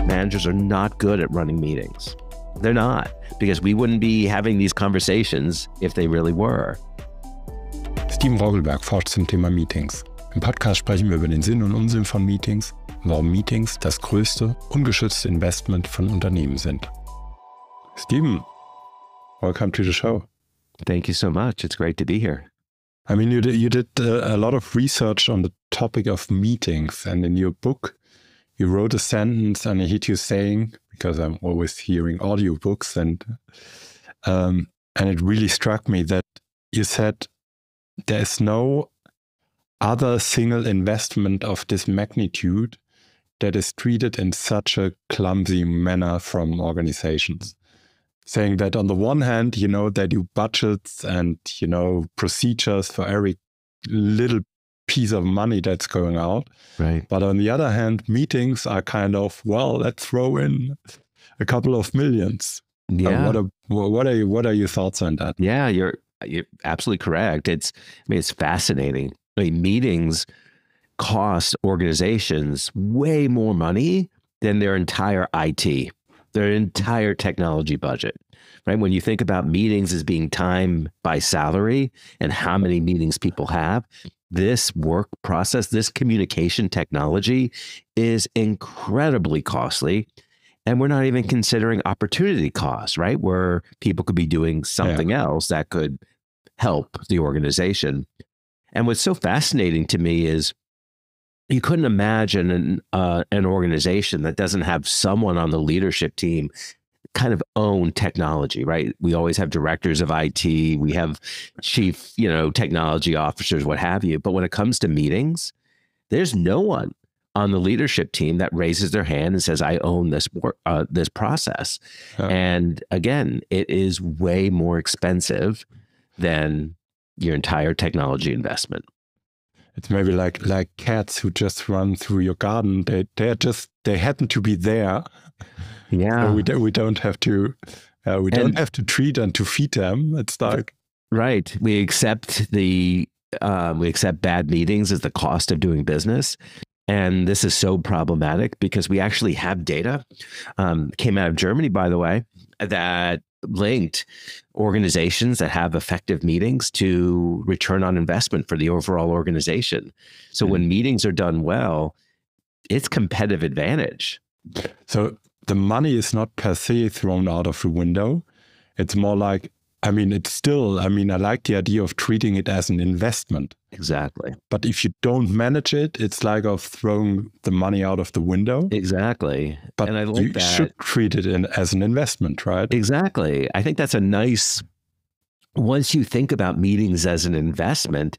managers are not good at running meetings. They're not, because we wouldn't be having these conversations if they really were. Rogelberg forscht zum Thema Meetings. Im Podcast sprechen wir über den Sinn und Unsinn von Meetings und warum Meetings das größte, ungeschützte Investment von Unternehmen sind. Steven, welcome to the show. Thank you so much. It's great to be here. I mean, you did a lot of research on the topic of meetings, and in your book, you wrote a sentence, and I heard you saying, because I'm always hearing audiobooks, and it really struck me that you said there is no other single investment of this magnitude that is treated in such a clumsy manner from organizations. Saying that on the one hand, they do budgets and, procedures for every little piece of money that's going out. Right. But on the other hand, meetings are kind of, let's throw in a couple of millions. Yeah. What are your thoughts on that? Yeah, you're absolutely correct. It's fascinating. Meetings cost organizations way more money than their entire IT, their entire technology budget, right? When you think about meetings as being time by salary and how many meetings people have, this work process, this communication technology is incredibly costly. And we're not even considering opportunity costs, right? Where people could be doing something else that could help the organization. And what's so fascinating to me is you couldn't imagine an organization that doesn't have someone on the leadership team kind of own technology, right? We always have directors of IT, we have chief, technology officers, what have you. But when it comes to meetings, there's no one on the leadership team that raises their hand and says, I own this process. And again, it is way more expensive than your entire technology investment. It's maybe like cats who just run through your garden. They happen to be there. Yeah. So we don't have to have to treat and to feed them. It's like right. We accept bad meetings as the cost of doing business. And this is so problematic because we actually have data, came out of Germany, by the way, that linked organizations that have effective meetings to return on investment for the overall organization. So when meetings are done well, it's competitive advantage. So the money is not per se thrown out of the window. It's more like, I like the idea of treating it as an investment. Exactly. But if you don't manage it, it's like of throwing the money out of the window. Exactly. But and I like you should treat it as an investment, right? Exactly. I think that's a nice, once you think about meetings as an investment,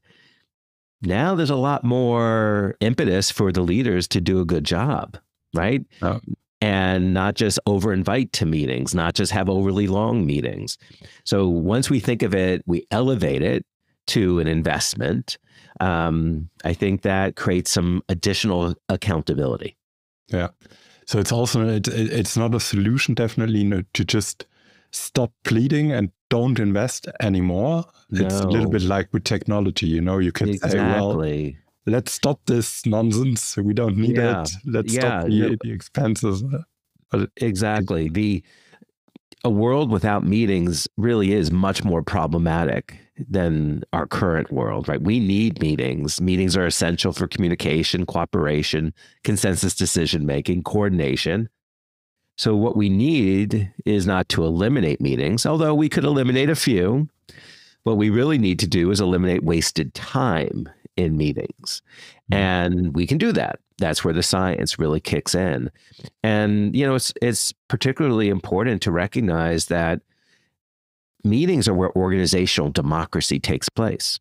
now there's a lot more impetus for the leaders to do a good job, right? Oh. And not just over-invite to meetings, not just have overly long meetings. So once we think of it, we elevate it to an investment. I think that creates some additional accountability. Yeah. So it's also, it's not a solution, definitely, to just stop pleading and don't invest anymore. No. It's a little bit like with technology, you can say, well, let's stop this nonsense. We don't need it. Let's stop the expenses. Exactly. A world without meetings really is much more problematic than our current world, right? We need meetings. Meetings are essential for communication, cooperation, consensus decision-making, coordination. So what we need is not to eliminate meetings, although we could eliminate a few. What we really need to do is eliminate wasted time in meetings. And we can do that. That's where the science really kicks in. And, it's particularly important to recognize that meetings are where organizational democracy takes place.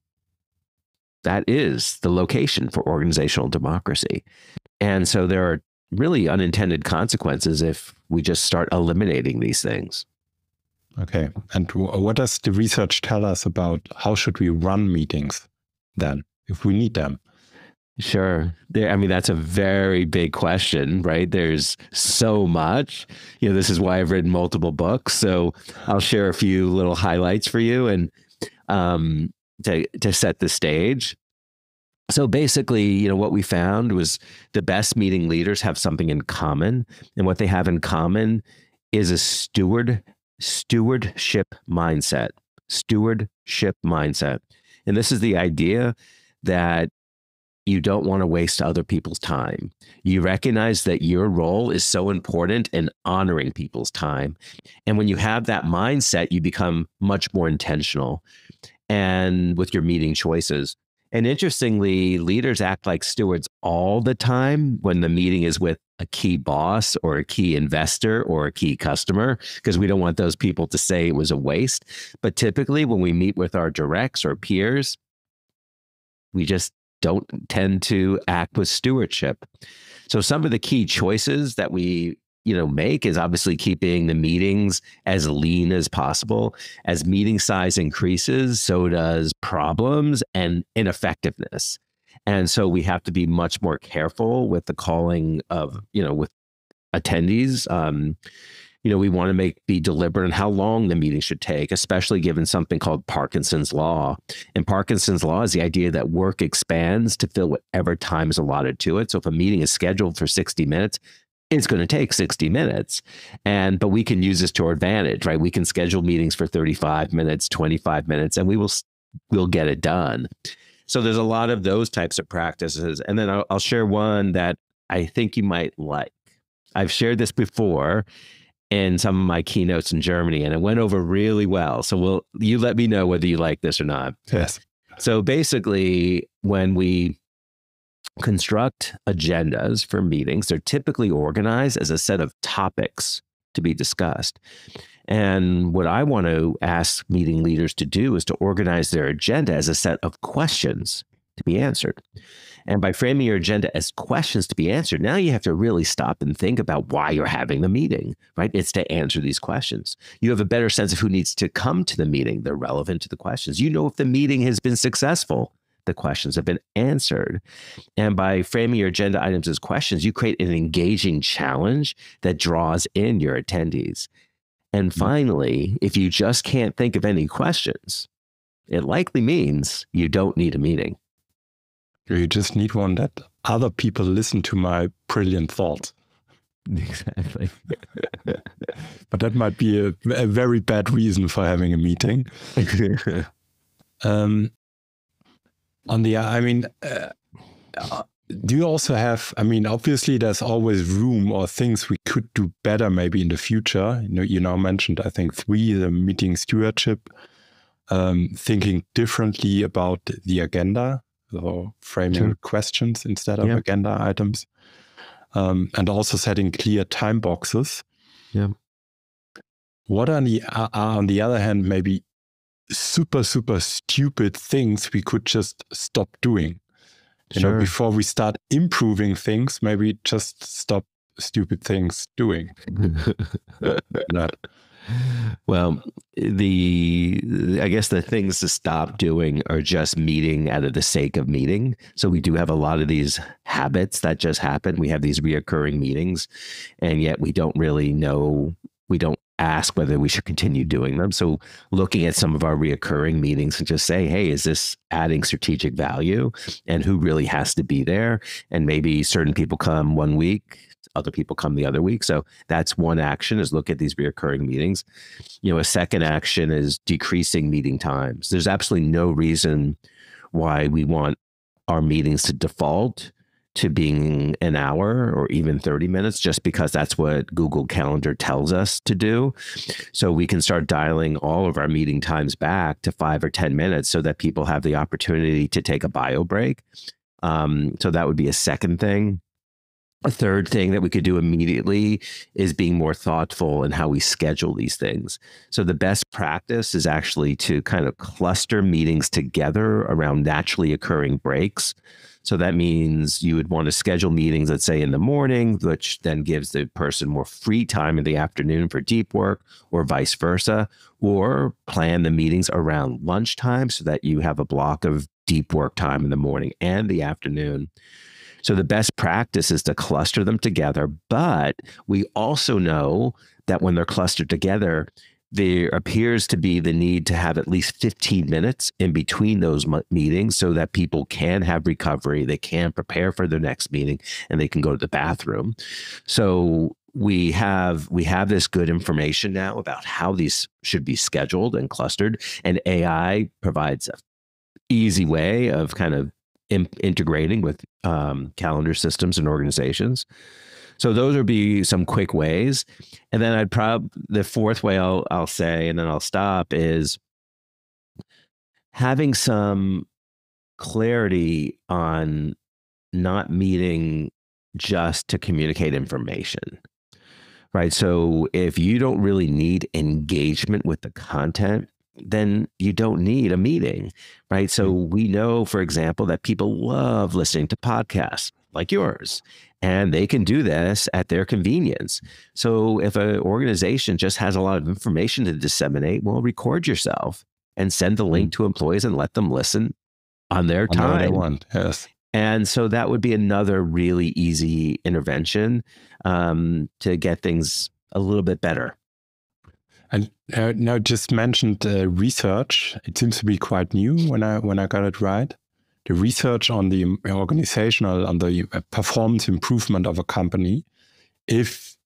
That is the location for organizational democracy. And so there are really unintended consequences if we just start eliminating these things. Okay. And what does the research tell us about how should we run meetings then, if we need them? Sure. That's a very big question, right? There's so much. This is why I've written multiple books. So I'll share a few little highlights for you and to set the stage. So basically, what we found was the best meeting leaders have something in common. And what they have in common is a stewardship mindset. Stewardship mindset. And this is the idea that you don't want to waste other people's time. You recognize that your role is so important in honoring people's time. And when you have that mindset, you become much more intentional and with your meeting choices. And interestingly, leaders act like stewards all the time when the meeting is with a key boss or a key investor or a key customer, because we don't want those people to say it was a waste. But typically when we meet with our directs or peers, we just don't tend to act with stewardship. So some of the key choices that we make is obviously keeping the meetings as lean as possible. As meeting size increases, so does problems and ineffectiveness. And so we have to be much more careful with the calling of, with attendees. We want to be deliberate in how long the meeting should take, especially given something called Parkinson's Law. And Parkinson's Law is the idea that work expands to fill whatever time is allotted to it. So if a meeting is scheduled for 60 minutes, it's going to take 60 minutes. But we can use this to our advantage, right? We can schedule meetings for 35 minutes, 25 minutes, and we'll get it done. So there's a lot of those types of practices. And then I'll share one that I think you might like. I've shared this before in some of my keynotes in Germany, and it went over really well. So you let me know whether you like this or not. Yes. So basically, when we construct agendas for meetings, they're typically organized as a set of topics to be discussed. And what I want to ask meeting leaders to do is to organize their agenda as a set of questions to be answered. And by framing your agenda as questions to be answered, now you have to really stop and think about why you're having the meeting, right? It's to answer these questions. You have a better sense of who needs to come to the meeting. They're relevant to the questions. You know if the meeting has been successful. The questions have been answered. And by framing your agenda items as questions, you create an engaging challenge that draws in your attendees. And finally, if you just can't think of any questions, it likely means you don't need a meeting. You just need one that other people listen to my brilliant thoughts. Exactly. But that might be a very bad reason for having a meeting. Do you also have, obviously there's always room or things we could do better maybe in the future. You now mentioned, I think 3, the meeting stewardship, thinking differently about the agenda, so framing questions instead of agenda items, and also setting clear time boxes. Yeah. What are on the other hand, maybe super, super stupid things we could just stop doing? Before we start improving things, maybe just stop stupid things doing. Well, I guess the things to stop doing are just meeting out of the sake of meeting. So we do have a lot of these habits that just happen. We have these reoccurring meetings, and yet we don't really know, we don't ask whether we should continue doing them. So looking at some of our reoccurring meetings and just say, hey, is this adding strategic value? And who really has to be there? And maybe certain people come one week, other people come the other week. So that's one action, is look at these reoccurring meetings. A second action is decreasing meeting times. There's absolutely no reason why we want our meetings to default to being an hour or even 30 minutes, just because that's what Google Calendar tells us to do. So we can start dialing all of our meeting times back to 5 or 10 minutes so that people have the opportunity to take a bio break. So that would be a second thing. A third thing that we could do immediately is being more thoughtful in how we schedule these things. So the best practice is actually to kind of cluster meetings together around naturally occurring breaks. So that means you would want to schedule meetings, let's say in the morning, which then gives the person more free time in the afternoon for deep work, or vice versa, or plan the meetings around lunchtime so that you have a block of deep work time in the morning and the afternoon. So the best practice is to cluster them together, but we also know that when they're clustered together, there appears to be the need to have at least 15 minutes in between those meetings so that people can have recovery, they can prepare for their next meeting, and they can go to the bathroom. So we have this good information now about how these should be scheduled and clustered, and AI provides an easy way of kind of integrating with calendar systems and organizations. So those would be some quick ways. And then the fourth way I'll say, and then I'll stop, is having some clarity on not meeting just to communicate information, right? So if you don't really need engagement with the content, then you don't need a meeting, right? So we know, for example, that people love listening to podcasts like yours, and they can do this at their convenience. So if an organization just has a lot of information to disseminate, well, record yourself and send the link to employees and let them listen on their time. Whatever they want, yes. And so that would be another really easy intervention to get things a little bit better. And now just mentioned research. It seems to be quite new when I got it right. The research on the organizational, on the performance improvement of a company, if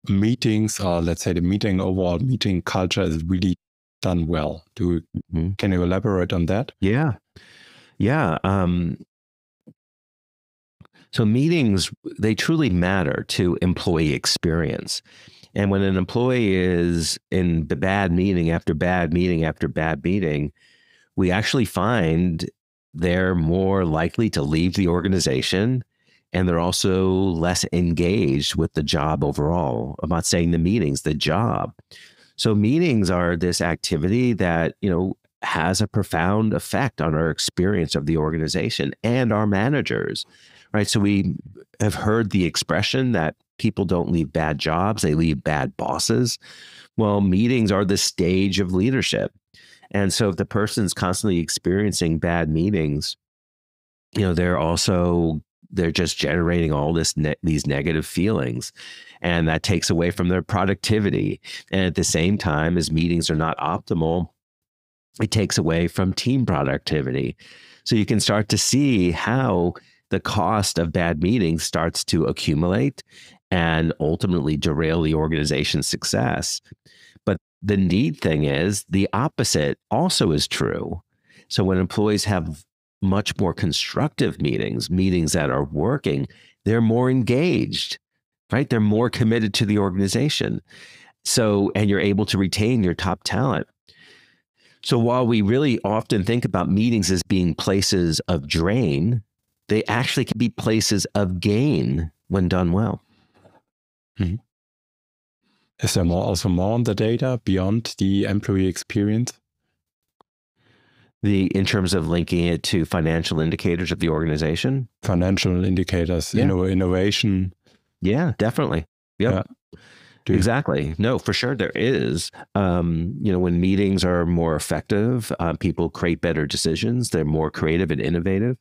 meetings, or let's say the overall meeting culture is really done well. Can you elaborate on that? Yeah. So meetings, they truly matter to employee experience. And when an employee is in the bad meeting after bad meeting after bad meeting, we actually find they're more likely to leave the organization, and they're also less engaged with the job overall. I'm not saying the meetings, the job. So meetings are this activity that, has a profound effect on our experience of the organization and our managers, right? So we have heard the expression that people don't leave bad jobs, they leave bad bosses. Well, meetings are the stage of leadership. And so if the person's constantly experiencing bad meetings, they're just generating all these negative feelings, and that takes away from their productivity. And at the same time, as meetings are not optimal, it takes away from team productivity. So you can start to see how the cost of bad meetings starts to accumulate and ultimately derail the organization's success. But the neat thing is the opposite also is true. So when employees have much more constructive meetings that are working, they're more engaged, right? They're more committed to the organization. So, and you're able to retain your top talent. So while we really often think about meetings as being places of drain, they actually can be places of gain when done well. Mm-hmm. Is there also more on the data beyond the employee experience? In terms of linking it to financial indicators of the organization? Financial indicators, innovation. Yeah, definitely. Yep. Yeah. Exactly. No, for sure there is. When meetings are more effective, people create better decisions. They're more creative and innovative.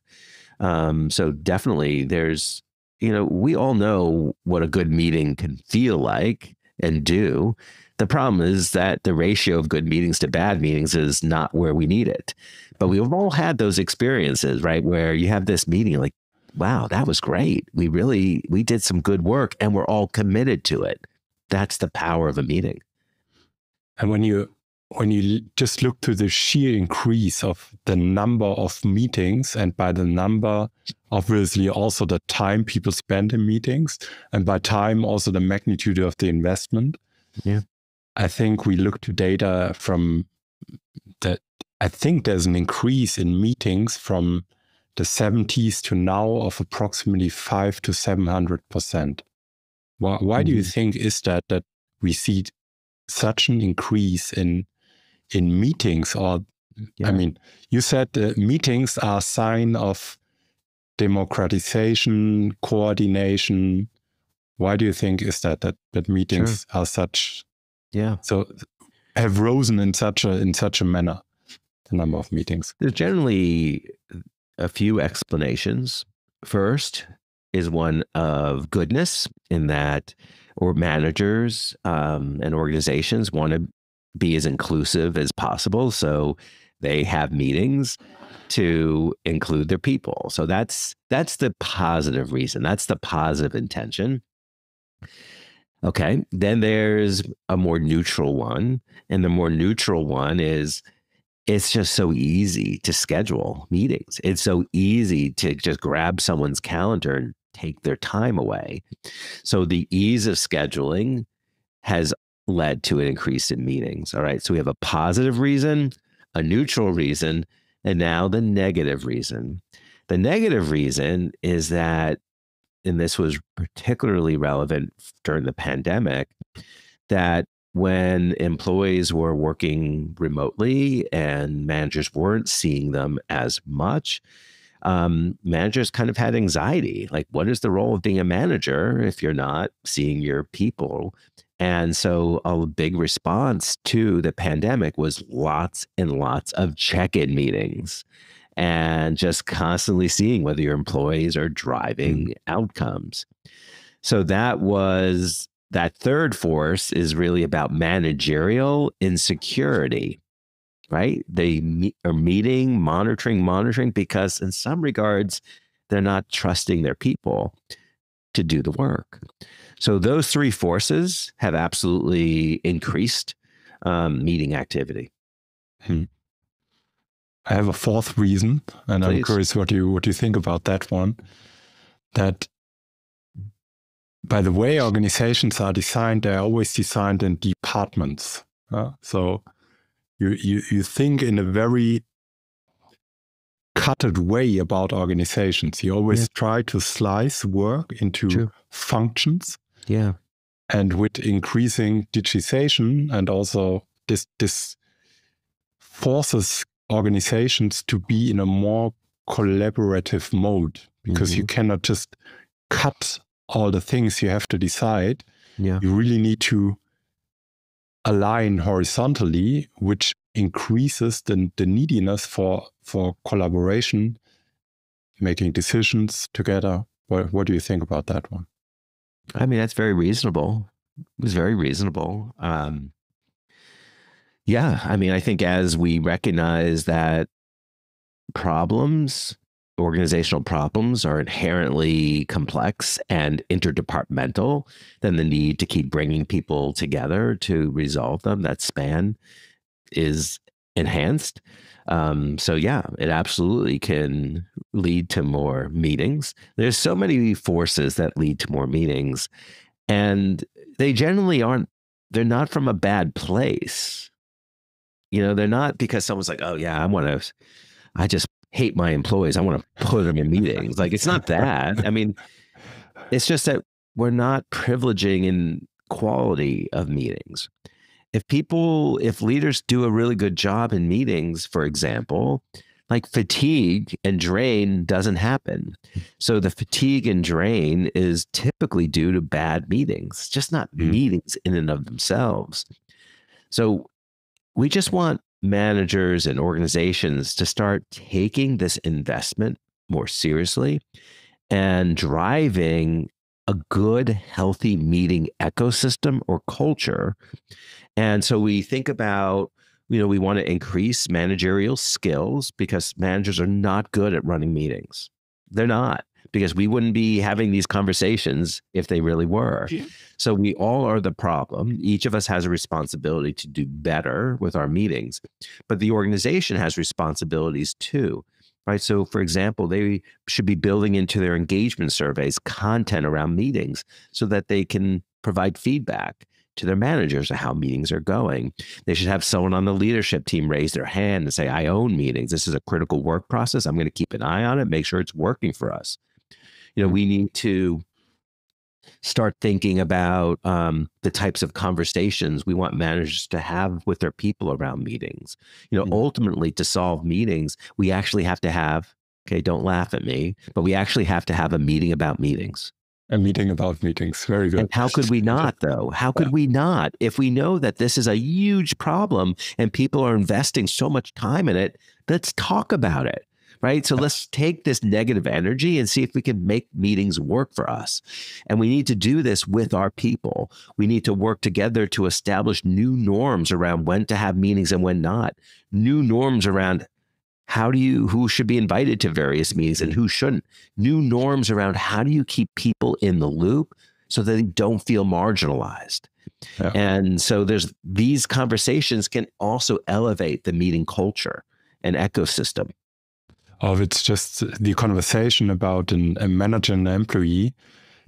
So definitely there's, we all know what a good meeting can feel like and do. The problem is that the ratio of good meetings to bad meetings is not where we need it. But we've all had those experiences, right? Where you have this meeting like, wow, that was great. We did some good work and we're all committed to it. That's the power of a meeting. And when you just look to the sheer increase of the number of meetings, and by the number, obviously also the time people spend in meetings, and by time also the magnitude of the investment. Yeah. I think we look to data from that. I think there's an increase in meetings from the 70s to now of approximately 500 to 700%. Why do you think is that we see such an increase in meetings? Or, I mean, you said meetings are a sign of democratization, coordination. Why do you think is that meetings are such? Yeah. So have risen in such a manner, the number of meetings? There's generally a few explanations. First is one of goodness, in that managers and organizations want to be as inclusive as possible. So they have meetings to include their people. So that's the positive reason. That's the positive intention. Okay. Then there's a more neutral one. And the more neutral one is it's just so easy to schedule meetings. It's so easy to just grab someone's calendar and take their time away. So the ease of scheduling has led to an increase in meetings. All right. So we have a positive reason, a neutral reason, and now the negative reason. The negative reason is that, and this was particularly relevant during the pandemic, that when employees were working remotely and managers weren't seeing them as much, managers kind of had anxiety. Like, what is the role of being a manager if you're not seeing your people? And so a big response to the pandemic was lots and lots of check-in meetings and just constantly seeing whether your employees are driving outcomes. So that third force is really about managerial insecurity, right? They are meeting, monitoring, because in some regards, they're not trusting their people to do the work. So those three forces have absolutely increased meeting activity. I have a fourth reason, and Please. I'm curious what you think about that one. That by the way organizations are designed, they're always designed in departments. So you think in a very cutted way about organizations. You always try to slice work into functions. Yeah. And with increasing digitization, and also this forces organizations to be in a more collaborative mode, because you cannot just cut all the things you have to decide. Yeah. You really need to align horizontally, which increases the neediness for collaboration, making decisions together. What do you think about that one? I mean, that's very reasonable. It was very reasonable. Yeah, I mean, I think as we recognize that organizational problems are inherently complex and interdepartmental, then the need to keep bringing people together to resolve them, that span is enhanced. So yeah, it absolutely can lead to more meetings. There's so many forces that lead to more meetings, and they generally they're not from a bad place. They're not because someone's like, oh yeah, I just hate my employees. I want to put them in meetings. Like, it's not that. I mean, it's just that we're not privileging in quality of meetings. If leaders do a really good job in meetings, for example, like fatigue and drain doesn't happen. So the fatigue and drain is typically due to bad meetings, just not meetings in and of themselves. So we just want managers and organizations to start taking this investment more seriously and driving a good, healthy meeting ecosystem or culture. And so we think about, we want to increase managerial skills because managers are not good at running meetings. They're not, because we wouldn't be having these conversations if they really were. Yeah. So we all are the problem. Each of us has a responsibility to do better with our meetings, but the organization has responsibilities too, right? So for example, they should be building into their engagement surveys content around meetings so that they can provide feedback to their managers of how meetings are going. They should have someone on the leadership team raise their hand and say, I own meetings. This is a critical work process. I'm going to keep an eye on it, make sure it's working for us. We need to start thinking about the types of conversations we want managers to have with their people around meetings. Ultimately, to solve meetings, we actually have to have, don't laugh at me, but we actually have to have a meeting about meetings. A meeting about meetings. Very good. And how could we not, though? How could we not? If we know that this is a huge problem and people are investing so much time in it, let's talk about it, right? So let's take this negative energy and see if we can make meetings work for us. And we need to do this with our people. We need to work together to establish new norms around when to have meetings and when not. New norms around who should be invited to various meetings and who shouldn't. New norms around how do you keep people in the loop so that they don't feel marginalized. Yeah. And so these conversations can also elevate the meeting culture and ecosystem. Or it's just the conversation about a manager and an employee,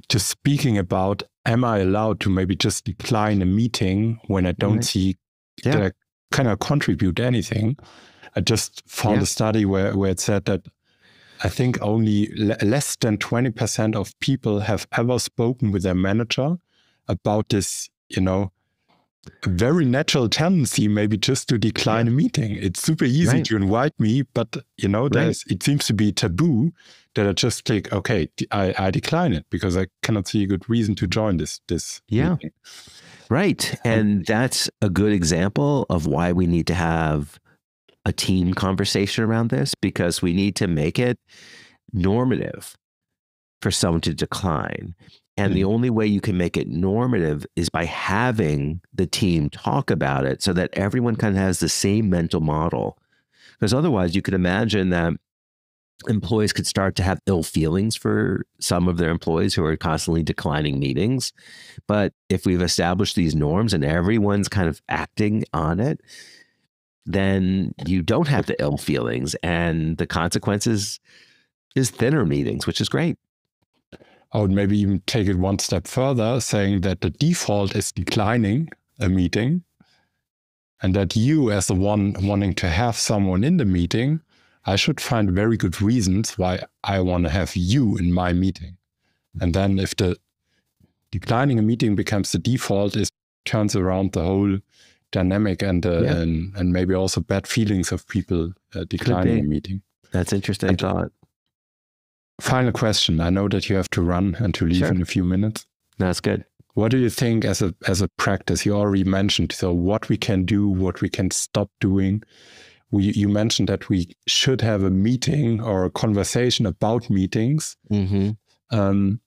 just speaking about, am I allowed to maybe just decline a meeting when I don't see that I kind of contribute anything? I just found a study where it said that I think only less than 20% of people have ever spoken with their manager about this, a very natural tendency maybe just to decline a meeting. It's super easy to invite me, but it seems to be taboo that I just click, okay, I decline it because I cannot see a good reason to join this meeting. Right. And that's a good example of why we need to have a team conversation around this, because we need to make it normative for someone to decline. And the only way you can make it normative is by having the team talk about it so that everyone kind of has the same mental model. Because otherwise you could imagine that employees could start to have ill feelings for some of their employees who are constantly declining meetings. But if we've established these norms and everyone's kind of acting on it, then you don't have the ill feelings, and the consequences is thinner meetings, which is great. I would maybe even take it one step further, saying that the default is declining a meeting, and that you, as the one wanting to have someone in the meeting, I should find very good reasons why I want to have you in my meeting. And then if the declining a meeting becomes the default, it turns around the whole dynamic and maybe also bad feelings of people declining a meeting. That's interesting thought. Final question. I know that you have to run and to leave in a few minutes. That's good. What do you think as a practice? You already mentioned, so what we can do, what we can stop doing. You mentioned that we should have a meeting or a conversation about meetings. And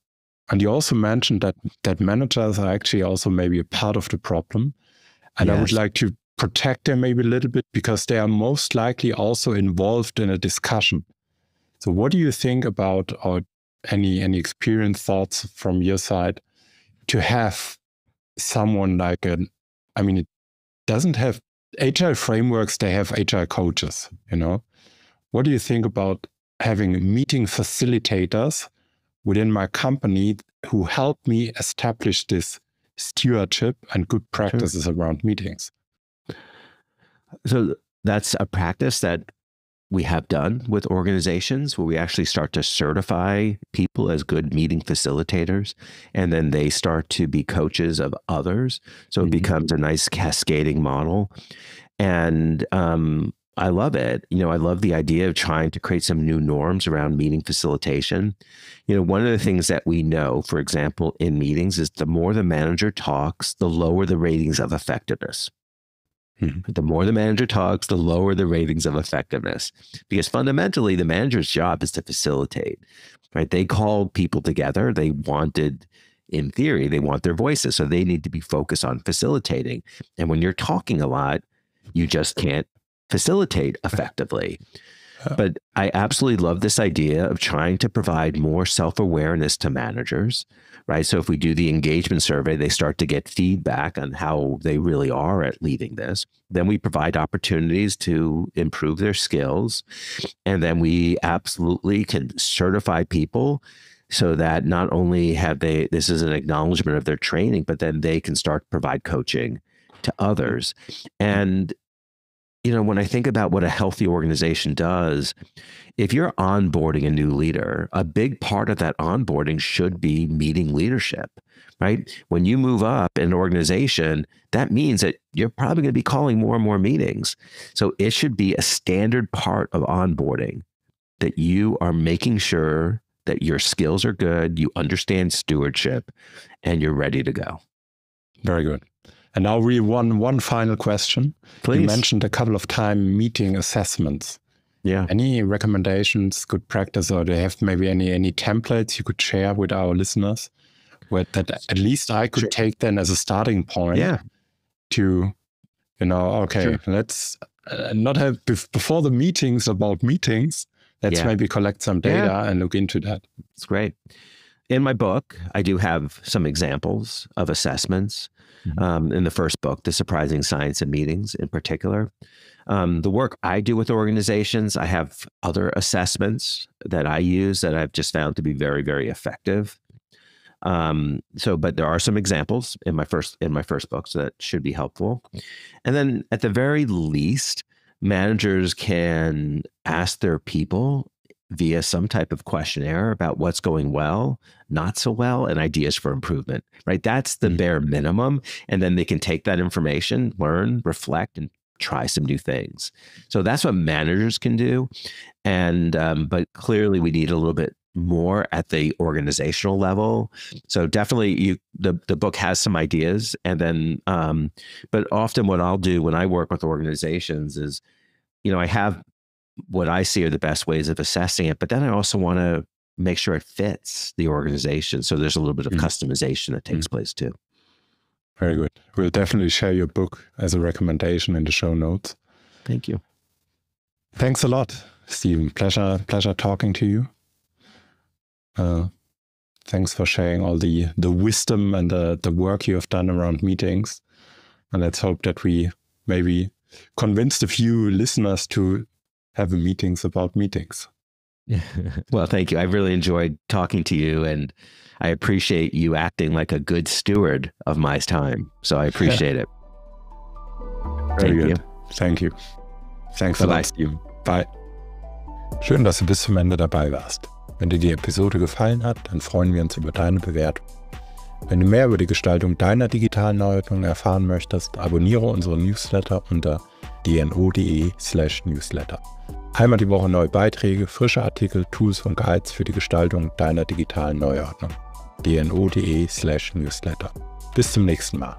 you also mentioned that managers are actually also maybe a part of the problem. And I would like to protect them maybe a little bit because they are most likely also involved in a discussion. So what do you think about, or any experience, thoughts from your side, to have someone like it doesn't have agile frameworks, they have agile coaches, What do you think about having meeting facilitators within my company who help me establish this stewardship and good practices around meetings? So that's a practice that we have done with organizations where we actually start to certify people as good meeting facilitators, and then they start to be coaches of others. So it becomes a nice cascading model. And I love it. I love the idea of trying to create some new norms around meeting facilitation. One of the things that we know, for example, in meetings is the more the manager talks, the lower the ratings of effectiveness. The more the manager talks, the lower the ratings of effectiveness, because fundamentally the manager's job is to facilitate, right? They called people together. They wanted, in theory, they want their voices. So they need to be focused on facilitating. And when you're talking a lot, you just can't facilitate effectively. But I absolutely love this idea of trying to provide more self-awareness to managers, right? So if we do the engagement survey, they start to get feedback on how they really are at leading this. Then we provide opportunities to improve their skills. And then we absolutely can certify people so that not only have this is an acknowledgement of their training, but then they can start to provide coaching to others. And when I think about what a healthy organization does, if you're onboarding a new leader, a big part of that onboarding should be meeting leadership, right? When you move up in an organization, that means that you're probably going to be calling more and more meetings. So it should be a standard part of onboarding that you are making sure that your skills are good, you understand stewardship, and you're ready to go. Very good. And now one final question. Please. You mentioned a couple of times meeting assessments. Yeah. Any recommendations, good practice, or do you have maybe any templates you could share with our listeners that at least I could take then as a starting point to, okay, let's not have before the meetings about meetings, let's maybe collect some data and look into that. It's great. In my book, I do have some examples of assessments. In the first book, The Surprising Science of Meetings in particular. The work I do with organizations, I have other assessments that I use that I've just found to be very, very effective. But there are some examples in my first book, so that should be helpful. And then at the very least, managers can ask their people via some type of questionnaire about what's going well, not so well, and ideas for improvement, right? That's the bare minimum. And then they can take that information, learn, reflect, and try some new things. So that's what managers can do. And, but clearly we need a little bit more at the organizational level. So definitely the book has some ideas. And then, but often what I'll do when I work with organizations is, I have what I see are the best ways of assessing it, but then I also want to make sure it fits the organization. So there's a little bit of customization that takes place too. Very good. We'll definitely share your book as a recommendation in the show notes. Thank you. Thanks a lot, Stephen. Pleasure talking to you. Thanks for sharing all the wisdom and the work you have done around meetings. And let's hope that we maybe convinced a few listeners to have meetings about meetings. Well, thank you. I really enjoyed talking to you, and I appreciate you acting like a good steward of my time. So I appreciate it. Very good. Thank you. Thanks a lot, Steve. Bye. Schön, dass du bis zum Ende dabei warst. Wenn dir die Episode gefallen hat, dann freuen wir uns über deine Bewertung. Wenn du mehr über die Gestaltung deiner digitalen Neuordnung erfahren möchtest, abonniere unsere Newsletter unter dno.de/newsletter. Einmal die Woche neue Beiträge, frische Artikel, Tools und Guides für die Gestaltung deiner digitalen Neuordnung. dno.de/newsletter. Bis zum nächsten Mal.